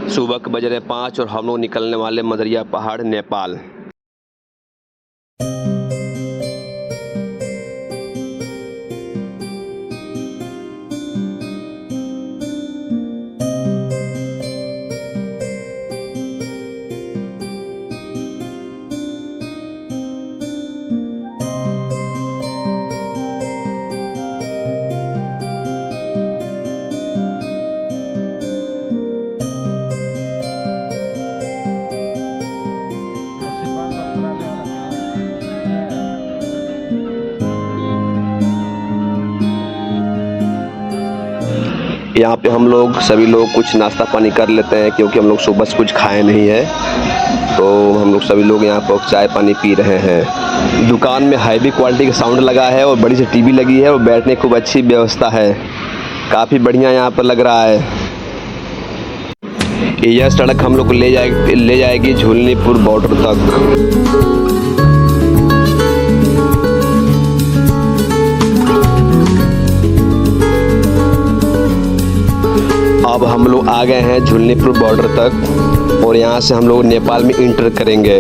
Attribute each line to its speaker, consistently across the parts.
Speaker 1: सुबह के बज रहे 5 और हम लोग निकलने वाले मदरिया पहाड़ नेपाल। यहाँ पे हम लोग सभी लोग कुछ नाश्ता पानी कर लेते हैं क्योंकि हम लोग सुबह से कुछ खाए नहीं है, तो हम लोग सभी लोग यहाँ पर चाय पानी पी रहे हैं। दुकान में हैवी क्वालिटी का साउंड लगा है और बड़ी सी टीवी लगी है और बैठने की खूब अच्छी व्यवस्था है, काफ़ी बढ़िया यहाँ पर लग रहा है। यह सड़क हम लोग को ले जाएगी झूलनीपुर बॉर्डर तक। अब हम लोग आ गए हैं झूलनीपुर बॉर्डर तक और यहाँ से हम लोग नेपाल में इंटर करेंगे।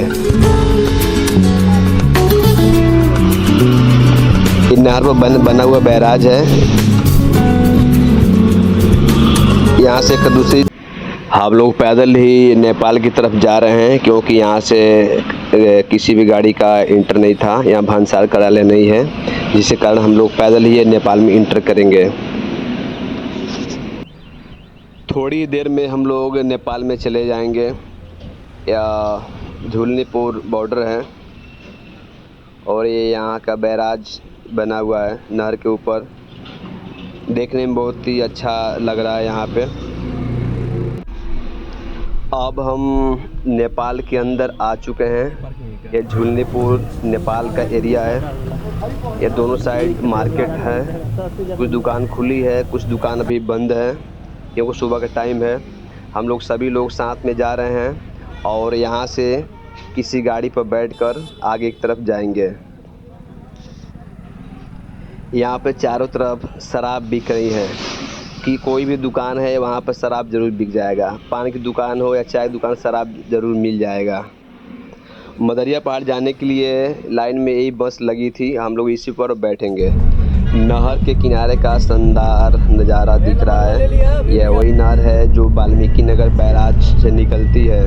Speaker 1: इन नहर पर बना हुआ बैराज है। यहाँ से दूसरी हम लोग पैदल ही नेपाल की तरफ जा रहे हैं क्योंकि यहाँ से किसी भी गाड़ी का इंटर नहीं था, यहाँ भांसार कार्यालय नहीं है, जिसके कारण हम लोग पैदल ही नेपाल में इंटर करेंगे। थोड़ी देर में हम लोग नेपाल में चले जाएंगे। या झूलनीपुर बॉर्डर है और ये यहाँ का बैराज बना हुआ है नहर के ऊपर, देखने में बहुत ही अच्छा लग रहा है यहाँ पे। अब हम नेपाल के अंदर आ चुके हैं। ये झूलनीपुर नेपाल का एरिया है। ये दोनों साइड मार्केट है, कुछ दुकान खुली है, कुछ दुकान अभी बंद है क्योंकि सुबह का टाइम है। हम लोग सभी लोग साथ में जा रहे हैं और यहाँ से किसी गाड़ी पर बैठकर आगे की तरफ जाएंगे। यहाँ पे चारों तरफ शराब बिक रही है कि कोई भी दुकान है वहाँ पर शराब ज़रूर बिक जाएगा। पान की दुकान हो या चाय दुकान, शराब ज़रूर मिल जाएगा। मदरिया पहाड़ जाने के लिए लाइन में यही बस लगी थी, हम लोग इसी पर बैठेंगे। नहर के किनारे का शानदार नज़ारा दिख रहा है। यह वही नहर है जो वाल्मीकि नगर बैराज से निकलती है।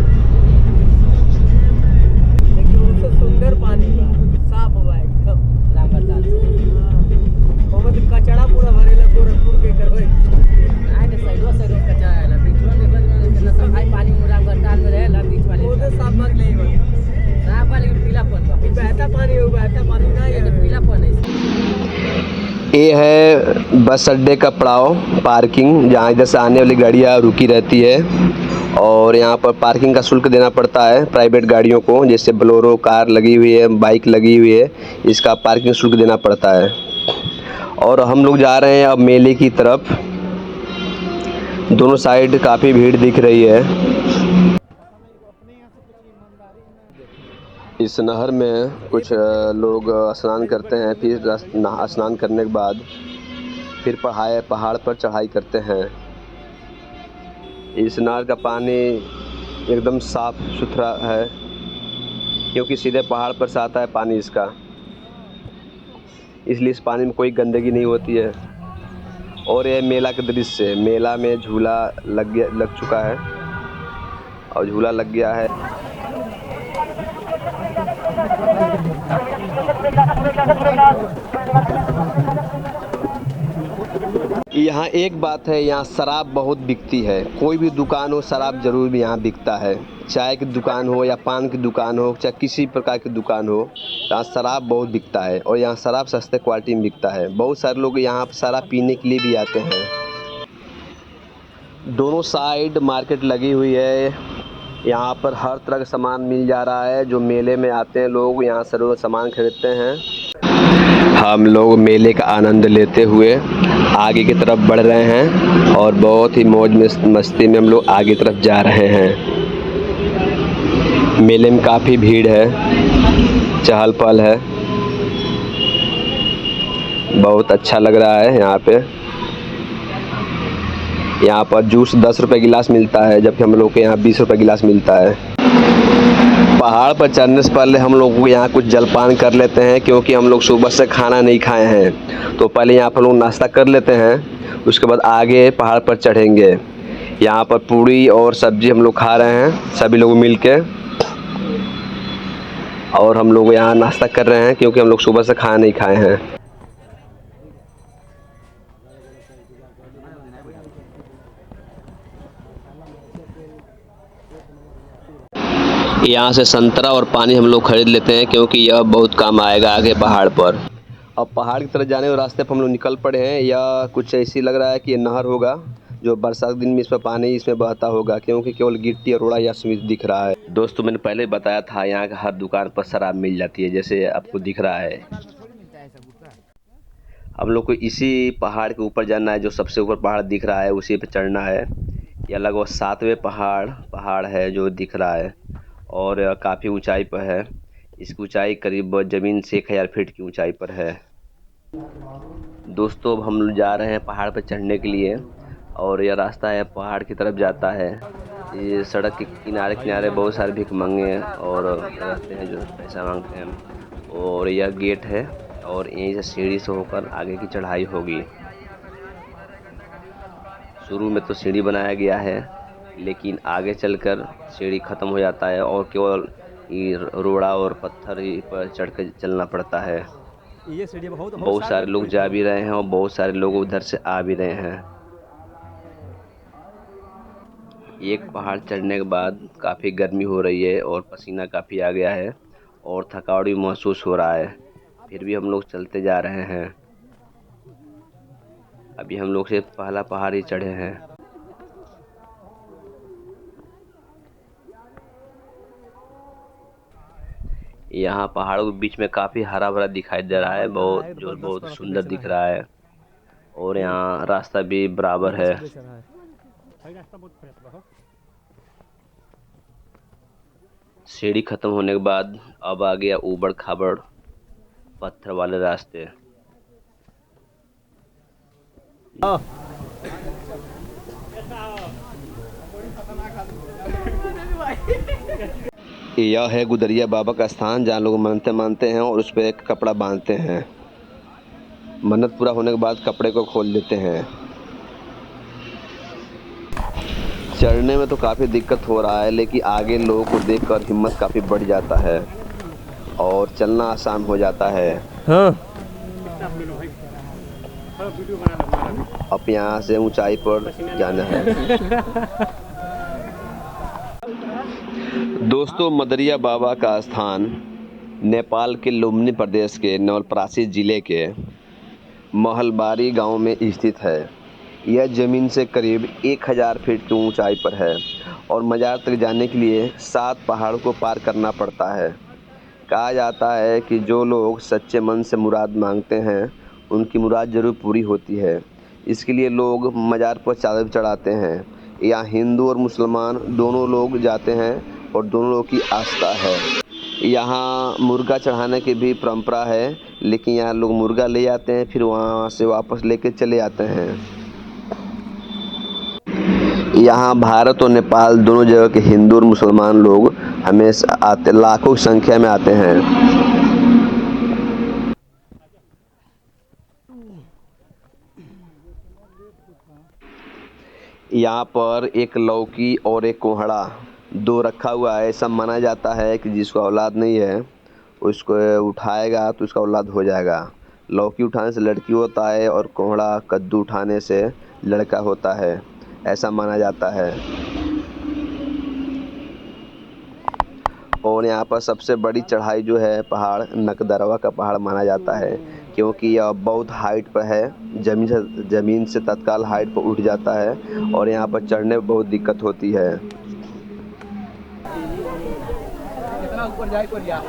Speaker 2: सुंदर पानी साफ हुआ है एकदम। कचड़ा पूरा भरेला गोरखपुर के करबै आए साइडो कचड़ा आएला बीचवा देखल कितना सफाई पानी रामगढ़ताल में रहेला बीच वाले वो तो साफ मत नहीं बा साफ वाले पीलापन बा बहता पानी हो बहता पानी ना ये पीलापन है।
Speaker 1: ये है बस अड्डे का पड़ाव पार्किंग, जहाँ इधर से आने वाली गाड़ियाँ रुकी रहती है और यहाँ पर पार्किंग का शुल्क देना पड़ता है प्राइवेट गाड़ियों को, जैसे बोलेरो कार लगी हुई है, बाइक लगी हुई है, इसका पार्किंग शुल्क देना पड़ता है। और हम लोग जा रहे हैं अब मेले की तरफ। दोनों साइड काफ़ी भीड़ दिख रही है। इस नहर में कुछ लोग स्नान करते हैं, फिर स्नान करने के बाद फिर पहाड़ पर चढ़ाई करते हैं। इस नहर का पानी एकदम साफ़ सुथरा है क्योंकि सीधे पहाड़ पर से आता है पानी इसका, इसलिए इस पानी में कोई गंदगी नहीं होती है। और ये मेला का दृश्य, मेला में झूला लग चुका है और झूला लग गया है। यहाँ एक बात है, यहाँ शराब बहुत बिकती है। कोई भी दुकान हो शराब ज़रूर भी यहाँ बिकता है। चाय की दुकान हो या पान की दुकान हो, चाहे किसी प्रकार की दुकान हो, यहाँ शराब बहुत बिकता है और यहाँ शराब सस्ते क्वालिटी में बिकता है। बहुत सारे लोग यहाँ पर शराब पीने के लिए भी आते हैं। दोनों साइड मार्केट लगी हुई है। यहाँ पर हर तरह का सामान मिल जा रहा है। जो मेले में आते हैं लोग यहाँ से रोज़ सामान खरीदते हैं। हम लोग मेले का आनंद लेते हुए आगे की तरफ बढ़ रहे हैं और बहुत ही मौज मस्ती में हम लोग आगे की तरफ जा रहे हैं। मेले में काफ़ी भीड़ है, चहल पहल है, बहुत अच्छा लग रहा है यहाँ पे। यहाँ पर जूस 10 रुपये गिलास मिलता है, जबकि हम लोग के यहाँ 20 रुपये गिलास मिलता है। पहाड़ पर चढ़ने से पहले हम लोग यहाँ कुछ जलपान कर लेते हैं, क्योंकि हम लोग सुबह से खाना नहीं खाए हैं। तो पहले यहाँ पर लोग नाश्ता कर लेते हैं, उसके बाद आगे पहाड़ पर चढ़ेंगे। यहाँ पर पूड़ी और सब्जी हम लोग खा रहे हैं सभी लोग मिल के, और हम लोग यहाँ नाश्ता कर रहे हैं क्योंकि हम लोग सुबह से खाना नहीं खाए हैं। यहाँ से संतरा और पानी हम लोग खरीद लेते हैं, क्योंकि यह बहुत काम आएगा आगे पहाड़ पर। अब पहाड़ की तरफ जाने के रास्ते पर हम लोग निकल पड़े हैं। यह कुछ ऐसी लग रहा है कि ये नहर होगा, जो बरसात के दिन में इसमें पानी इसमें बहता होगा, क्योंकि केवल गिट्टी और रोड़ा या सीमेंट दिख रहा है। दोस्तों, मैंने पहले बताया था यहाँ का हर दुकान पर शराब मिल जाती है, जैसे आपको दिख रहा है। हम लोग को इसी पहाड़ के ऊपर जाना है, जो सबसे ऊपर पहाड़ दिख रहा है उसी पे चढ़ना है। यह लगभग 7वें पहाड़ है जो दिख रहा है, और काफ़ी ऊंचाई पर है। इसकी ऊंचाई करीब ज़मीन से 1000 फीट की ऊंचाई पर है। दोस्तों, अब हम जा रहे हैं पहाड़ पर चढ़ने के लिए, और यह रास्ता है पहाड़ की तरफ जाता है। ये सड़क के किनारे किनारे बहुत सारे भिखमंगे और रहते हैं जो पैसा मांगते हैं, और यह गेट है, और यहीं से सीढ़ी से होकर आगे की चढ़ाई होगी। शुरू में तो सीढ़ी बनाया गया है, लेकिन आगे चलकर सीढ़ी ख़त्म हो जाता है और केवल रोड़ा और पत्थर ही पर चढ़ कर चलना पड़ता है।
Speaker 2: ये सीढ़ी
Speaker 1: बहुत सारे लोग जा भी रहे हैं और बहुत सारे लोग उधर से आ भी रहे हैं। एक पहाड़ चढ़ने के बाद काफ़ी गर्मी हो रही है और पसीना काफ़ी आ गया है और थकावट भी महसूस हो रहा है, फिर भी हम लोग चलते जा रहे हैं। अभी हम लोग से पहला पहाड़ ही चढ़े हैं। यहाँ पहाड़ों के बीच में काफ़ी हरा भरा दिखाई दे रहा है, बहुत सुंदर दिख रहा है, और यहाँ रास्ता भी बराबर है। सीढ़ी खत्म होने के बाद अब आ गया ऊबड़ खाबड़ पत्थर वाले रास्ते। यह है गुदरिया बाबा का स्थान, जहाँ लोग मन्नतें मानते हैं और उस पर एक कपड़ा बांधते हैं। मन्नत पूरा होने के बाद कपड़े को खोल देते हैं। चढ़ने में तो काफ़ी दिक्कत हो रहा है, लेकिन आगे लोगों को देखकर हिम्मत काफ़ी बढ़ जाता है और चलना आसान हो जाता है।
Speaker 2: हाँ।
Speaker 1: अब यहाँ से ऊंचाई पर जाना है। दोस्तों, मदरिया बाबा का स्थान नेपाल के लुम्बिनी प्रदेश के नवलपरासी जिले के महलबारी गांव में स्थित है। यह ज़मीन से करीब 1000 फीट की ऊंचाई पर है और मज़ार तक जाने के लिए 7 पहाड़ों को पार करना पड़ता है। कहा जाता है कि जो लोग सच्चे मन से मुराद मांगते हैं, उनकी मुराद ज़रूर पूरी होती है। इसके लिए लोग मज़ार पर चादर चढ़ाते हैं। यहाँ हिंदू और मुसलमान दोनों लोग जाते हैं और दोनों लोगों की आस्था है। यहाँ मुर्गा चढ़ाने की भी परंपरा है, लेकिन यहाँ लोग मुर्गा ले जाते हैं, फिर वहाँ से वापस लेके चले आते हैं। यहाँ भारत और नेपाल दोनों जगह के हिंदू और मुसलमान लोग हमेशा आते, लाखों की संख्या में आते हैं। यहाँ पर एक लौकी और एक कोहड़ा दो रखा हुआ है। ऐसा माना जाता है कि जिसको औलाद नहीं है, उसको उठाएगा तो उसका औलाद हो जाएगा। लौकी उठाने से लड़की होता है और कोहड़ा कद्दू उठाने से लड़का होता है, ऐसा माना जाता है। और यहाँ पर सबसे बड़ी चढ़ाई जो है पहाड़ नकदरवा का पहाड़ माना जाता है, क्योंकि यह बहुत हाइट पर है। ज़मीन से तत्काल हाइट पर उठ जाता है और यहाँ पर चढ़ने में बहुत दिक्कत होती है। कितना ऊपर जाए को लिया।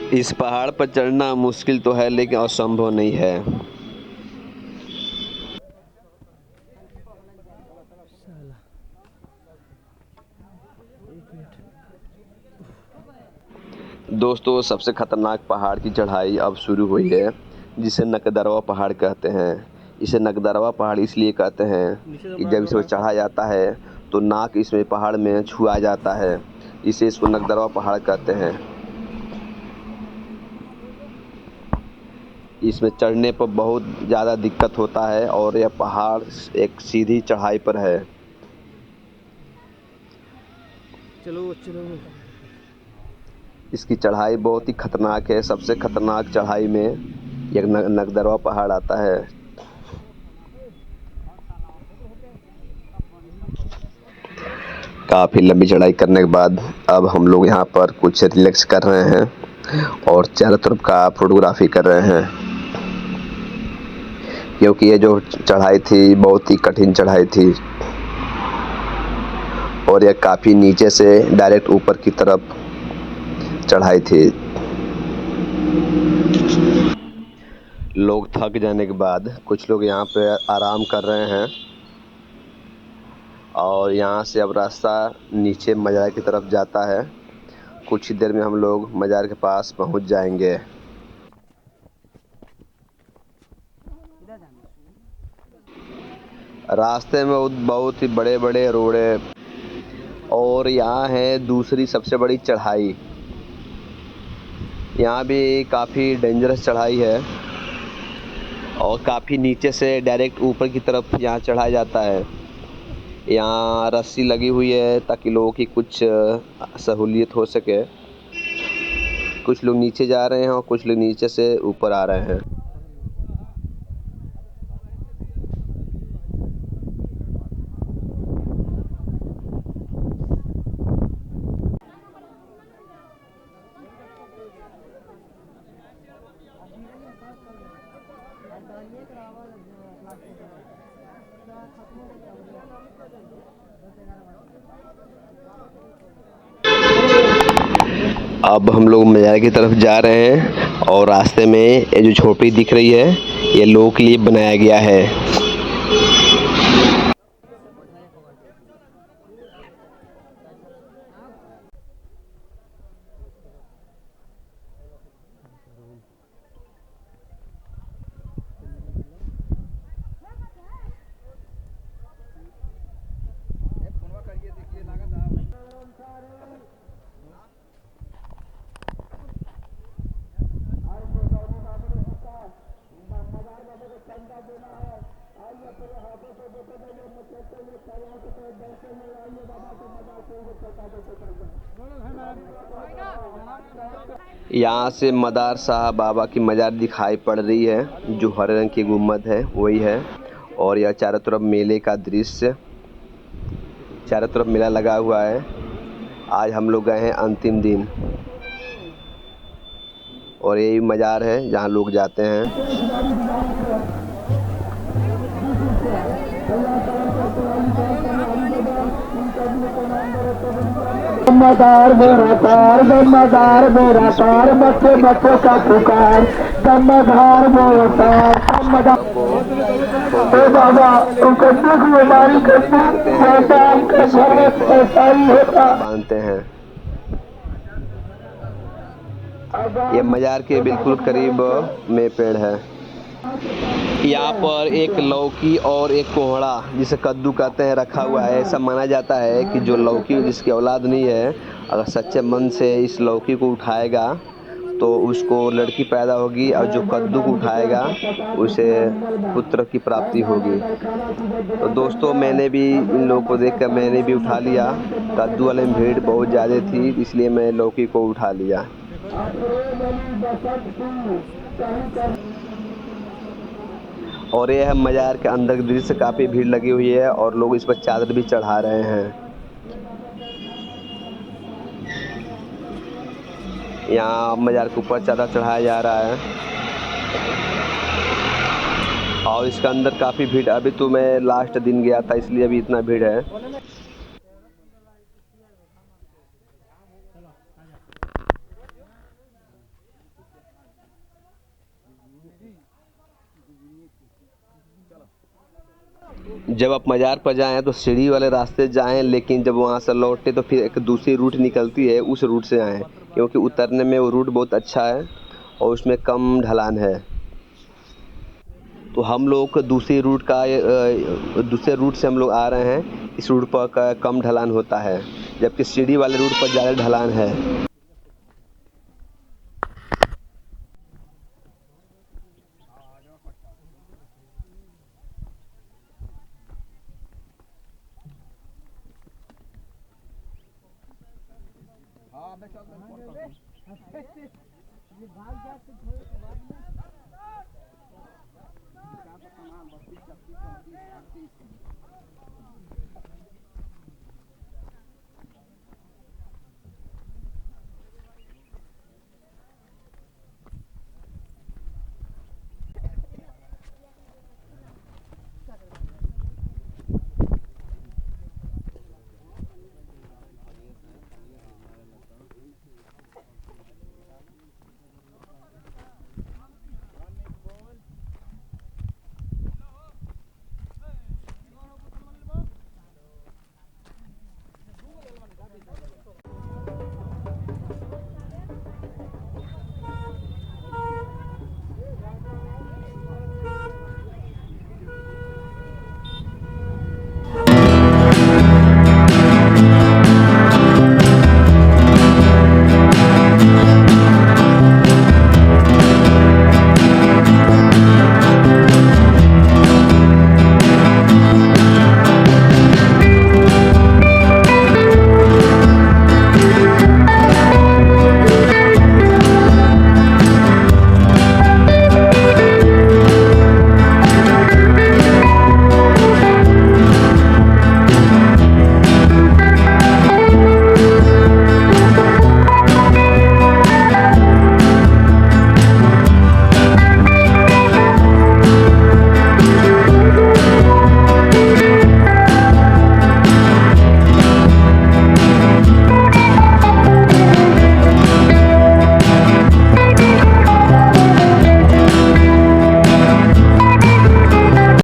Speaker 1: इस पहाड़ पर चढ़ना मुश्किल तो है लेकिन असंभव नहीं है। दोस्तों सबसे खतरनाक पहाड़ की चढ़ाई अब शुरू हुई है, जिसे नकदरवा पहाड़ कहते हैं। इसे नकदरवा पहाड़ इसलिए कहते हैं कि जब इस पर चढ़ा जाता है तो नाक इसमें पहाड़ में छुआ जाता है, इसे इसको नकदरवा पहाड़ कहते हैं। इसमें चढ़ने पर बहुत ज़्यादा दिक्कत होता है और यह पहाड़ एक सीधी चढ़ाई पर है।
Speaker 2: चलो चलो।
Speaker 1: इसकी चढ़ाई बहुत ही खतरनाक है। सबसे खतरनाक चढ़ाई में एक नकदरवा पहाड़ आता है। काफ़ी लंबी चढ़ाई करने के बाद अब हम लोग यहाँ पर कुछ रिलैक्स कर रहे हैं और चारों तरफ का फोटोग्राफी कर रहे हैं, क्योंकि ये जो चढ़ाई थी बहुत ही कठिन चढ़ाई थी और यह काफ़ी नीचे से डायरेक्ट ऊपर की तरफ चढ़ाई थी। लोग थक जाने के बाद कुछ लोग यहाँ पे आराम कर रहे हैं और यहाँ से अब रास्ता नीचे मज़ार की तरफ जाता है। कुछ ही देर में हम लोग मज़ार के पास पहुँच जाएंगे। रास्ते में बहुत ही बड़े बड़े रोड़े और यहाँ है दूसरी सबसे बड़ी चढ़ाई। यहाँ भी काफ़ी डेंजरस चढ़ाई है और काफ़ी नीचे से डायरेक्ट ऊपर की तरफ यहाँ चढ़ाया जाता है। यहाँ रस्सी लगी हुई है ताकि लोगों की कुछ सहूलियत हो सके। कुछ लोग नीचे जा रहे हैं और कुछ लोग नीचे से ऊपर आ रहे हैं। अब हम लोग मज़ार की तरफ जा रहे हैं और रास्ते में ये जो झोपड़ी दिख रही है ये लोगों के लिए बनाया गया है। यहाँ से मदार साहब बाबा की मज़ार दिखाई पड़ रही है, जो हरे रंग की गुम्बद है वही है। और यह चारों तरफ मेले का दृश्य, चारों तरफ मेला लगा हुआ है। आज हम लोग गए हैं अंतिम दिन और यही मज़ार है जहाँ लोग जाते हैं।
Speaker 3: दमदार मेरा तार, दमदार मेरा तार, बच्चे बच्चे का पुकार, दमदार मेरा तार, दमदार। ओ बाबा तुमको दुख बीमारी करती शैतान का घर में ऐसा ही होता।
Speaker 1: बांधते हैं। ये मज़ार के बिल्कुल करीब में पेड़ है। यहाँ पर एक लौकी और एक कोहड़ा जिसे कद्दू कहते हैं रखा हुआ है। ऐसा माना जाता है कि जो लौकी जिसकी औलाद नहीं है, अगर सच्चे मन से इस लौकी को उठाएगा तो उसको लड़की पैदा होगी और जो कद्दू को उठाएगा उसे पुत्र की प्राप्ति होगी। तो दोस्तों मैंने भी इन लोगों को देखकर मैंने भी उठा लिया। कद्दू वाले में भीड़ बहुत ज़्यादा थी इसलिए मैं लौकी को उठा लिया। और यह मज़ार के अंदर के दृश्य, काफ़ी भीड़ लगी हुई है और लोग इस पर चादर भी चढ़ा रहे हैं। यहाँ मज़ार के ऊपर चादर चढ़ाया जा रहा है और इसके अंदर काफ़ी भीड़। अभी तो मैं लास्ट दिन गया था इसलिए अभी इतना भीड़ है। जब आप मज़ार पर जाएँ तो सीढ़ी वाले रास्ते जाएँ, लेकिन जब वहाँ से लौटें तो फिर एक दूसरी रूट निकलती है, उस रूट से आएँ, क्योंकि उतरने में वो रूट बहुत अच्छा है और उसमें कम ढलान है। तो हम लोग को दूसरे रूट से हम लोग आ रहे हैं। इस रूट पर कम ढलान होता है, जबकि सीढ़ी वाले रूट पर ज़्यादा ढलान है।